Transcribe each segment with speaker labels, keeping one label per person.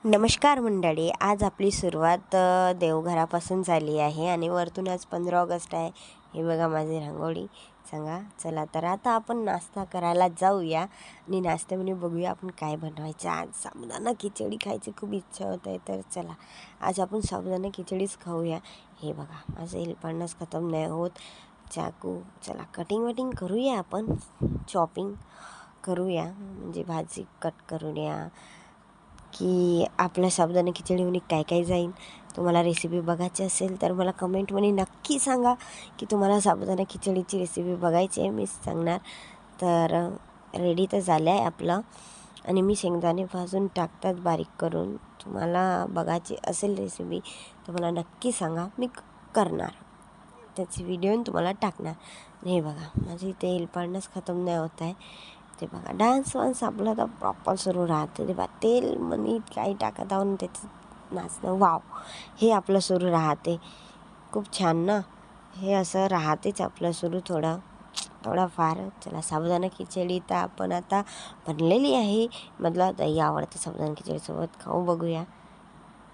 Speaker 1: नमस्कार मंडळी, आज आपली सुरुवात देवघरापासून झाली आहे आणि वरतून आज 15 ऑगस्ट आहे. हे बघा माझी रांगोळी. सांगा चला तर आता आपण नाश्ता करायला जाऊया आणि नाश्त्यामध्ये बघूया आपण काय बनवायचं. आज साबुदाणा खिचडी खायची खूप इच्छा होत आहे, तर चला आज आपण साबुदाणा खिचडीच खाऊया. हे बघा माझं एलपणच खतम नाही होत. चाकू चला कटिंग करूया, आपण चॉपिंग करूया, म्हणजे भाजी कट करूया की आपल्या साबुदाणा खिचडीमध्ये काय काय जाईल. तुम्हाला रेसिपी बघायची असेल तर मला कमेंटमध्ये नक्की सांगा की तुम्हाला साबुदाणा खिचडीची रेसिपी बघायची आहे, मी सांगणार. तर रेडी तर झालं आहे आपलं आणि मी शेंगदाणे भाजून टाकतात बारीक करून. तुम्हाला बघायची असेल रेसिपी तर मला नक्की सांगा, मी करणार त्याची व्हिडिओ तुम्हाला टाकणार. हे बघा माझी तेल पाडणंच खतम नाही होत आहे. ते बघा डान्स आपला तर प्रॉपर सुरू राहते. ते बघा तेल मनी काही टाकत आहोत त्याचं नाचणं, वाव हे आपलं सुरू राहते. खूप छान ना, हे असं राहतेच आपलं सुरू थोडाफार. चला साबुदाणा खिचडी तर आपण आता बनलेली आहे. मला दही आवडतं साबुदाणा खिचडीसोबत, खाऊ बघूया.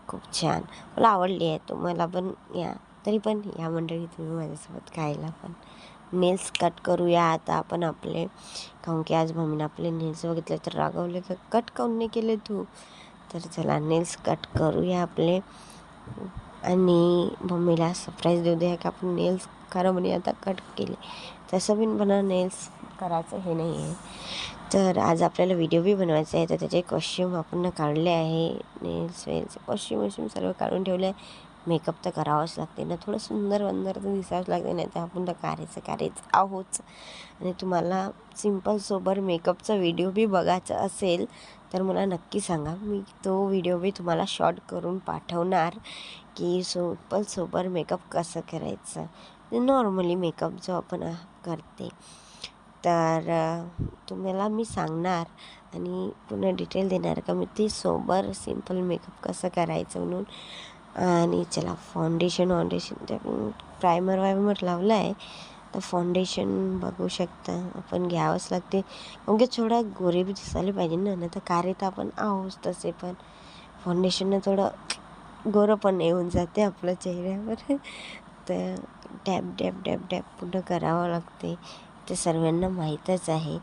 Speaker 1: खूप छान, मला आवडली आहे. तुम्हाला पण या, तरी पण या मंडळी तुम्ही माझ्यासोबत खायला. पण नेल्स कट करूया आता आपण आपले, काहून की आज मम्मीनं आपले नेल्स बघितले तर रागवले का कट काऊन नाही केले तू. तर चला नेल्स कट करूया आपले आणि मम्मीला सरप्राईज देऊ द्या की आपण नेल्स खरं म्हणे आता कट केले. तसं पण मला नेल्स करायचं हे नाही आहे. तर आज आपल्याला व्हिडिओ बी बनवायचा आहे, तर त्याचे कॉस्ट्यूम आपण काढले आहे. नेल्स कॉस्ट्यूम सर्व काढून ठेवले आहे. मेकअप तर करावंच लागते ना, थोडं सुंदर तर दिसावंच लागते, नाही तर आपण तर करायचं आहोत. आणि तुम्हाला सिम्पल सोबर मेकअपचा व्हिडिओ बी बघायचा असेल तर मला नक्की सांगा, मी तो व्हिडिओ बी तुम्हाला शॉर्ट करून पाठवणार की सिम्पल सोबर मेकअप कसं करायचं, नॉर्मली मेकअप जो आपण करते. तर तुम्हाला मी सांगणार आणि पूर्ण डिटेल देणार का मी ते सोबर सिम्पल मेकअप कसं करायचं म्हणून. आणि चला फाउंडेशन प्रायमर लावलं आहे, तर फाउंडेशन बघू शकता आपण घ्यावंच लागते. म्हणजे थोडा गोरे बी दिसायला पाहिजे ना, नाही तर कारे तर आपण आहोत तसे, पण फाउंडेशननं थोडं गोरं पण येऊन जाते आपल्या चेहऱ्यावर. तर डॅब पूर्ण करावं लागते. ते सर्वांना माहीतच आहे,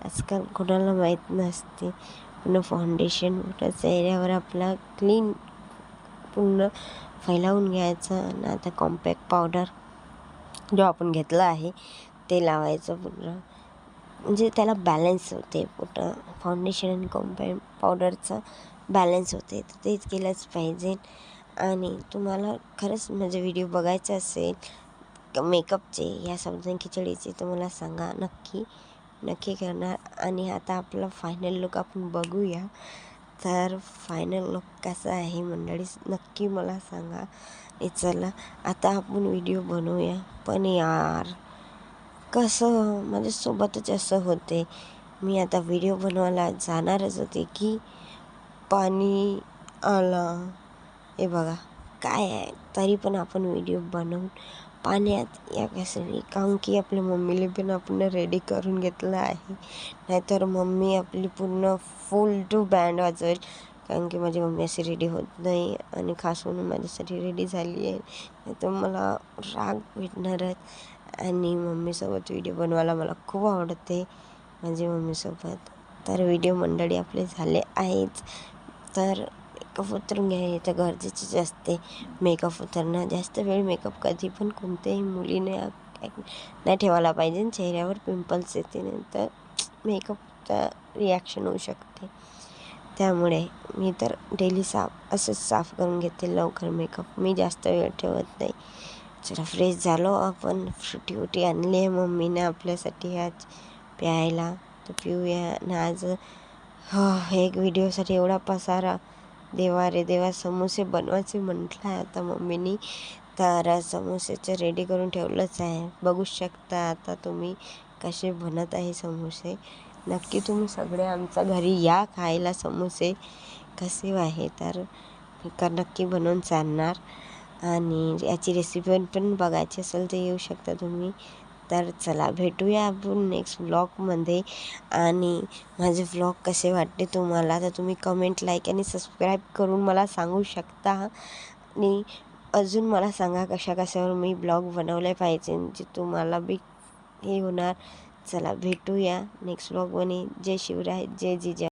Speaker 1: आजकाल कोणाला माहीत नसते. पूर्ण फाउंडेशन पूर्ण चेहऱ्यावर आपला क्लीन पूर्ण फैलावून घ्यायचं. आणि आता कॉम्पॅक्ट पावडर जो आपण घेतला आहे ते लावायचं पूर्ण, म्हणजे त्याला बॅलन्स होते. पूर्ण फाउंडेशन आणि कॉम्पॅक्ट पावडरचं बॅलन्स होते, तर तेच केलंच पाहिजे. आणि तुम्हाला खरंच माझे व्हिडिओ बघायचे असेल मेकअपचे या साबुदाणा खिचडीचे तर मला सांगा, नक्की करणार. आणि आता आपला फायनल लुक आपण बघूया. तर फायनल लुक कसा आहे मंडळी नक्की मला सांगा. चला आता आपण व्हिडिओ बनवूया. पण यार कसं माझ्यासोबतच असं होते, मी आता व्हिडिओ बनवायला जाणारच होते की पाणी आला. हे बघा काय आहे, तरी पण आपण व्हिडिओ बनवून पाण्यात या कशाने, काहून की आपल्या मम्मीला पण आपण रेडी करून घेतलं आहे. नाहीतर मम्मी आपली पूर्ण फुल टू बँड वाजवेल, कारण की माझी मम्मी अशी रेडी होत नाही आणि खास म्हणून माझ्यासाठी रेडी झाली आहे. नाही तर मला राग भेटणारच. आणि मम्मीसोबत व्हिडिओ बनवायला मला खूप आवडते, माझी मम्मीसोबत. तर व्हिडिओ मंडळी आपले झाले आहेच. तर मेकअप उतरून घ्यायचं तर गरजेचंच असते. मेकअप उतरणं जास्त वेळ मेकअप कधी पण कोणत्याही मुलीने नाही ठेवायला पाहिजे. चेहऱ्यावर पिंपल्स येते, नंतर मेकअपचा रिॲक्शन होऊ शकते. त्यामुळे मी तर डेली असंच साफ करून घेते लवकर मेकअप, मी जास्त वेळ ठेवत नाही. चला फ्रेश झालो आपण. फ्रुटी आणली आहे मम्मीने आपल्यासाठी आज प्यायला, तर पिऊया. आणि आज एक व्हिडिओसाठी एवढा पसारा, देवा रे देवा. समोसे बनवायचे म्हटलं आहे आता मम्मीनी, तर समोसेचं रेडी करून ठेवलंच आहे. बघू शकता आता तुम्ही कसे बनत आहे समोसे. नक्की तुम्ही सगळे आमच्या घरी या खायला समोसे कसे आहे, तर नक्की बनवून सांगणार. आणि याची रेसिपी पण बघायची असेल तर येऊ शकता तुम्ही. तर चला भेटूया आपण नेक्स्ट व्लॉगमध्ये. आणि माझे व्लॉग कसे वाटते तुम्हाला तर तुम्ही कमेंट, लाईक आणि सबस्क्राईब करून मला सांगू शकता. आणि अजून मला सांगा कशावर मी ब्लॉग बनवले पाहिजे जे तुम्हाला बी हे होणार. चला भेटूया नेक्स्ट व्लॉगमध्ये. जय शिवराय, जय जिजा.